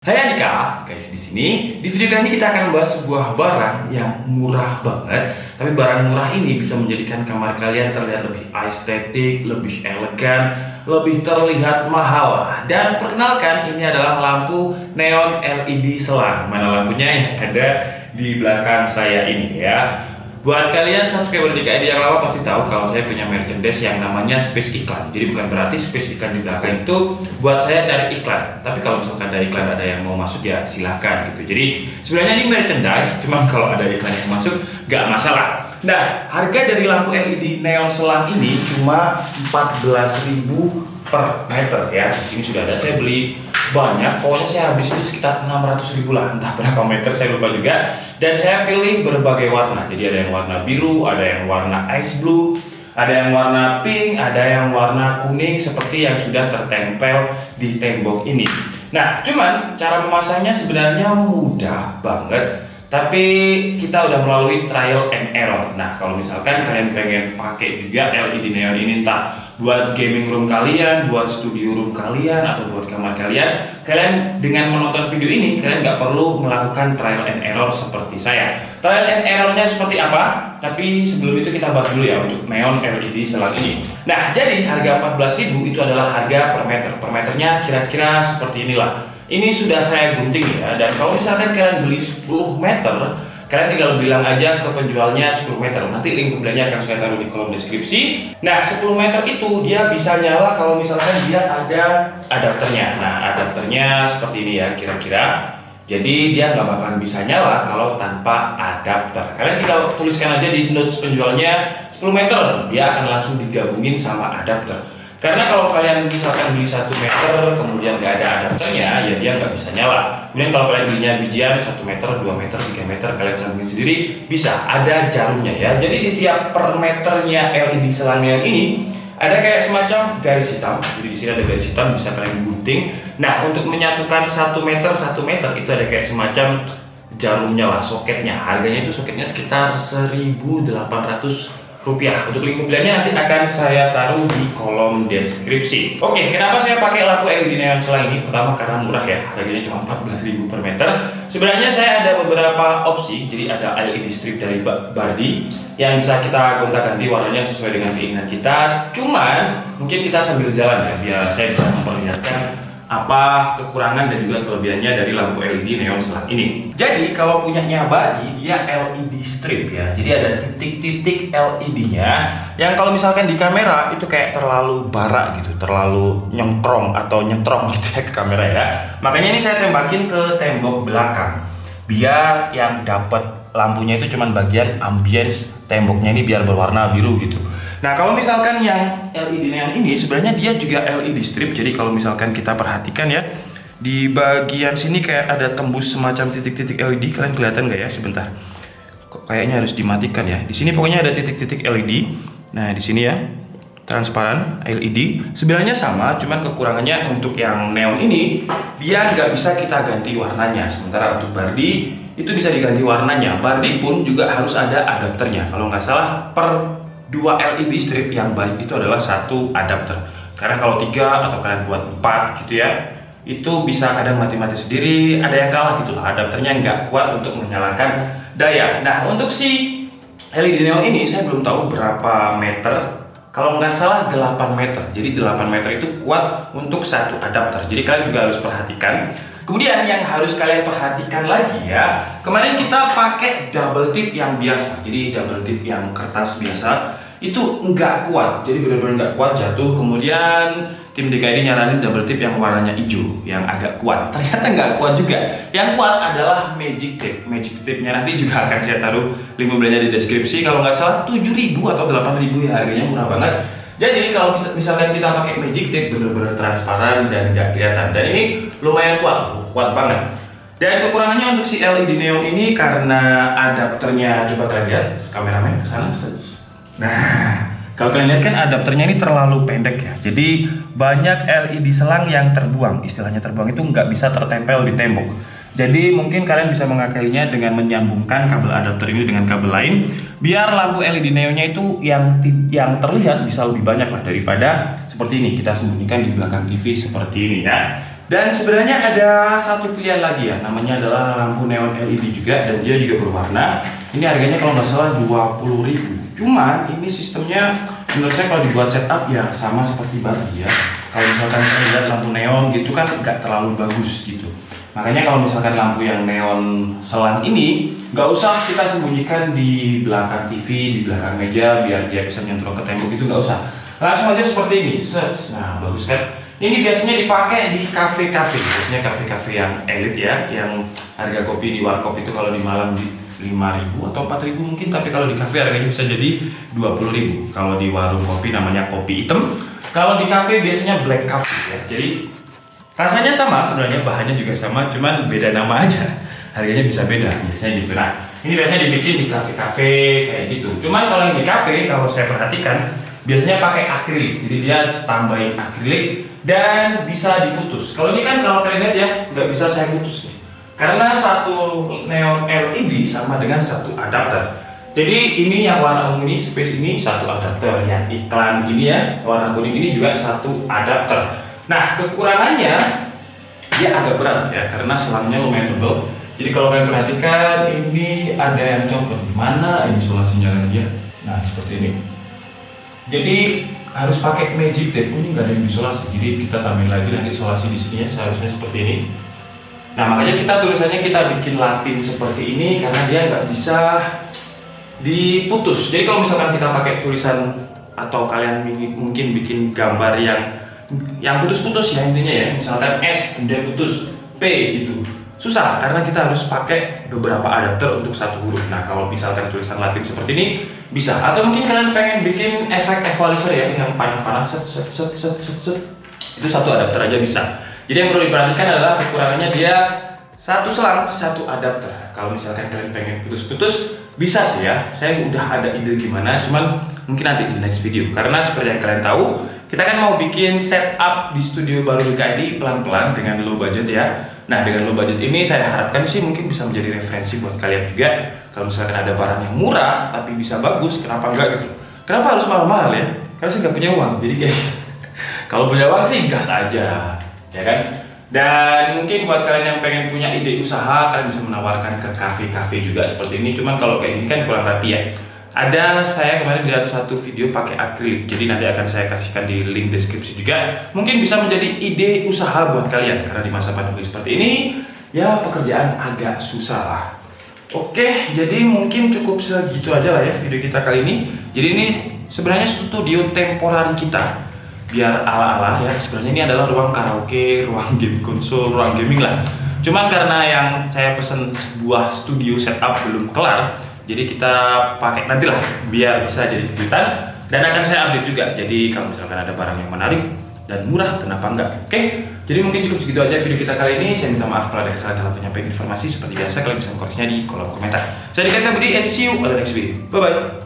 Hai Andika, guys, di video kali ini kita akan membahas sebuah barang yang murah banget. Tapi barang murah ini bisa menjadikan kamar kalian terlihat lebih estetik, lebih elegan, lebih terlihat mahal. Dan perkenalkan, ini adalah lampu neon LED selang. Mana lampunya? Ya, ada di belakang saya ini ya. Buat kalian subscriber di KID yang lama pasti tahu kalau saya punya merchandise yang namanya space iklan. Jadi bukan berarti space iklan di belakang itu buat saya cari iklan. Tapi kalau misalkan ada iklan ada yang mau masuk ya silahkan gitu. Jadi sebenarnya ini merchandise, cuma kalau ada iklan yang masuk gak masalah. Nah, harga dari lampu LED neon selang ini cuma 14.000 per meter ya. Di sini sudah ada, saya beli banyak, pokoknya saya habis itu sekitar 600.000 lah, entah berapa meter saya lupa juga. Dan saya pilih berbagai warna, jadi ada yang warna biru, ada yang warna ice blue, ada yang warna pink, ada yang warna kuning seperti yang sudah tertempel di tembok ini. Nah, cuman cara memasangnya sebenarnya mudah banget, tapi kita udah melalui trial and error. Nah, kalau misalkan kalian pengen pakai juga LED neon ini, entah buat gaming room kalian, buat studio room kalian, atau buat kamar kalian, kalian dengan menonton video ini, kalian nggak perlu melakukan trial and error seperti saya. Trial and errornya seperti apa? Tapi sebelum itu kita bahas dulu ya untuk neon LED selang ini. Nah, jadi harga 14.000 itu adalah harga per meter. Per meternya kira-kira seperti inilah. Ini sudah saya gunting ya, dan kalau misalkan kalian beli 10 meter, kalian tinggal bilang aja ke penjualnya 10 meter. Nanti link pembeliannya akan saya taruh di kolom deskripsi. Nah, 10 meter itu dia bisa nyala kalau misalkan dia ada adapternya. Nah, adapternya seperti ini ya kira-kira. Jadi dia nggak bakalan bisa nyala kalau tanpa adapter. Kalian tinggal tuliskan aja di notes penjualnya 10 meter, dia akan langsung digabungin sama adapter. Karena kalau kalian misalkan beli 1 meter kemudian nggak ada adapternya, ya dia nggak bisa nyala. Kemudian kalau kalian belinya bijian 1 meter, 2 meter, 3 meter, kalian sambungin sendiri, bisa ada jarumnya ya. Jadi di tiap per meternya LED selangnya ini ada kayak semacam garis hitam. Jadi di sini ada garis hitam, bisa kalian gunting. Nah, untuk menyatukan 1 meter 1 meter itu ada kayak semacam jarumnya lah, soketnya. Harganya itu soketnya sekitar 1.800 rupiah. Untuk link pembeliannya nanti akan saya taruh di kolom deskripsi. Oke, kenapa saya pakai lampu LED neon selang ini? Pertama karena murah ya, harganya cuma 14.000 per meter. Sebenarnya saya ada beberapa opsi, jadi ada LED strip dari Bardi yang bisa kita gonta-ganti warnanya sesuai dengan keinginan kita. Cuman mungkin kita sambil jalan ya, biar saya bisa memperlihatkan apa kekurangan dan juga kelebihannya dari lampu LED neon selang ini. Jadi kalau punyanya Bardi, dia LED strip ya. Jadi ada titik-titik LED-nya yang kalau misalkan di kamera itu kayak terlalu barak gitu, terlalu nyengkrong atau nyetrong gitu ya ke kamera ya. Makanya ini saya tembakin ke tembok belakang biar yang dapat lampunya itu cuman bagian ambience temboknya ini biar berwarna biru gitu. Nah, kalau misalkan yang LED neon ini sebenarnya dia juga LED strip. Jadi kalau misalkan kita perhatikan ya, di bagian sini kayak ada tembus semacam titik-titik LED. Kalian kelihatan nggak ya? Sebentar. Kok kayaknya harus dimatikan ya. Di sini pokoknya ada titik-titik LED. Nah, di sini ya, transparan LED. Sebenarnya sama, cuman kekurangannya untuk yang neon ini dia nggak bisa kita ganti warnanya. Sementara untuk Bardi itu bisa diganti warnanya. Bardi pun juga harus ada adapternya. Kalau nggak salah per 2 LED strip yang baik itu adalah 1 adapter. Karena kalau 3 atau kalian buat 4 gitu ya, itu bisa kadang mati-mati sendiri, ada yang kalah gitu lah, adapternya nggak kuat untuk menyalakan daya. Nah, untuk si LED neon ini saya belum tahu berapa meter. Kalau nggak salah 8 meter. Jadi 8 meter itu kuat untuk 1 adapter. Jadi kalian juga harus perhatikan. Kemudian yang harus kalian perhatikan lagi ya, kemarin kita pakai double tip yang biasa. Jadi double tip yang kertas biasa itu nggak kuat, jadi benar-benar nggak kuat, jatuh. Kemudian tim DKID nyaranin double tip yang warnanya hijau, yang agak kuat. Ternyata nggak kuat juga. Yang kuat adalah magic tape. Magic tape-nya nanti juga akan saya taruh link pembeliannya di deskripsi. Kalau nggak salah 7.000 atau 8.000 ya, harganya murah banget. Jadi kalau misalkan kita pakai magic tape benar-benar transparan dan nggak kelihatan. Dan ini lumayan kuat banget. Dan kekurangannya untuk si LED neon ini karena adapternya, coba kalian lihat, kameramen kesana. Nah, kalau kalian lihat kan adapternya ini terlalu pendek ya. Jadi banyak LED selang yang terbuang. Istilahnya terbuang itu nggak bisa tertempel di tembok. Jadi mungkin kalian bisa mengakalinya dengan menyambungkan kabel adapter ini dengan kabel lain, biar lampu LED neonnya itu yang terlihat bisa lebih banyak lah daripada seperti ini kita sembunyikan di belakang TV seperti ini ya. Dan sebenarnya ada satu pilihan lagi ya, namanya adalah lampu neon LED juga, dan dia juga berwarna. Ini harganya kalau nggak salah 20.000. Cuman ini sistemnya menurut saya kalau dibuat setup ya sama seperti Barbie ya. Kalau misalkan saya lihat lampu neon gitu kan nggak terlalu bagus gitu. Makanya kalau misalkan lampu yang neon selang ini nggak usah kita sembunyikan di belakang TV, di belakang meja biar dia bisa nyentrum ke tembok, itu nggak usah. Langsung aja seperti ini, nah bagus kan. Ini biasanya dipakai di kafe-kafe, biasanya kafe-kafe yang elit ya, yang harga kopi di warkop itu kalau di Malang di 5.000 atau 4.000 mungkin, tapi kalau di kafe harganya bisa jadi 20.000. Kalau di warung kopi namanya kopi hitam, kalau di kafe biasanya black coffee ya. Jadi rasanya sama sebenarnya, bahannya juga sama, cuman beda nama aja, harganya bisa beda biasanya gitu. Nah ini biasanya dibikin di kafe-kafe kayak gitu. Cuman kalau yang di kafe, kalau saya perhatikan biasanya pakai akrilik, jadi dia tambahin akrilik dan bisa diputus. Kalau ini kan kalau kalian lihat ya, nggak bisa saya putus nih, karena satu neon LED sama dengan satu adapter. Jadi ini yang warna ungu ini, space ini satu adapter, yang iklan ini ya warna kuning ini juga satu adapter. Nah kekurangannya dia agak berat ya, karena selangnya lumayan tebal. Jadi kalau kalian perhatikan ini ada yang copot, mana isolasinya lagi ya. Nah seperti ini. Jadi harus pakai magic tape. Ini nggak ada yang isolasi, jadi kita tambahin lagi nanti isolasi di sini ya, seharusnya seperti ini. Nah makanya kita tulisannya kita bikin Latin seperti ini karena dia nggak bisa diputus. Jadi kalau misalkan kita pakai tulisan atau kalian mungkin bikin gambar yang putus-putus ya intinya ya, misalkan S kemudian putus P gitu, susah karena kita harus pakai beberapa adapter untuk satu huruf. Nah kalau misalkan tulisan Latin seperti ini bisa, atau mungkin kalian pengen bikin efek equalizer ya yang panah-panah set itu satu adapter aja bisa. Jadi yang perlu diperhatikan adalah kekurangannya dia satu selang satu adapter. Kalau misalkan kalian pengen putus-putus bisa sih ya, saya udah ada ide gimana, cuman mungkin nanti di next video. Karena seperti yang kalian tahu, kita kan mau bikin setup di studio baru DKID pelan-pelan dengan low budget ya. Nah dengan low budget ini saya harapkan sih mungkin bisa menjadi referensi buat kalian juga. Kalau misalkan ada barang yang murah tapi bisa bagus, kenapa enggak gitu? Kenapa harus mahal-mahal ya? Karena saya nggak punya uang, jadi kayak kalau punya uang sih gas aja, ya kan? Dan mungkin buat kalian yang pengen punya ide usaha, kalian bisa menawarkan ke kafe-kafe juga seperti ini. Cuman kalau kayak gini kan kurang rapi ya. Ada saya kemarin lihat satu video pakai akrilik, jadi nanti akan saya kasihkan di link deskripsi juga. Mungkin bisa menjadi ide usaha buat kalian karena di masa pandemi seperti ini ya pekerjaan agak susah lah. Oke, jadi mungkin cukup segitu aja lah ya video kita kali ini. Jadi ini sebenarnya studio temporary kita, biar ala-ala ya. Sebenarnya ini adalah ruang karaoke, ruang game konsol, ruang gaming lah. Cuman karena yang saya pesen sebuah studio setup belum kelar, jadi kita pakai nantilah biar bisa jadi kejutan, dan akan saya update juga. Jadi kalau misalkan ada barang yang menarik dan murah, kenapa enggak? Oke, jadi mungkin cukup segitu aja video kita kali ini. Saya minta maaf kalau ada kesalahan dalam penyampaian informasi. Seperti biasa kalian bisa mengkoreksinya di kolom komentar. Saya Dika Budi and see you on the next video. Bye bye.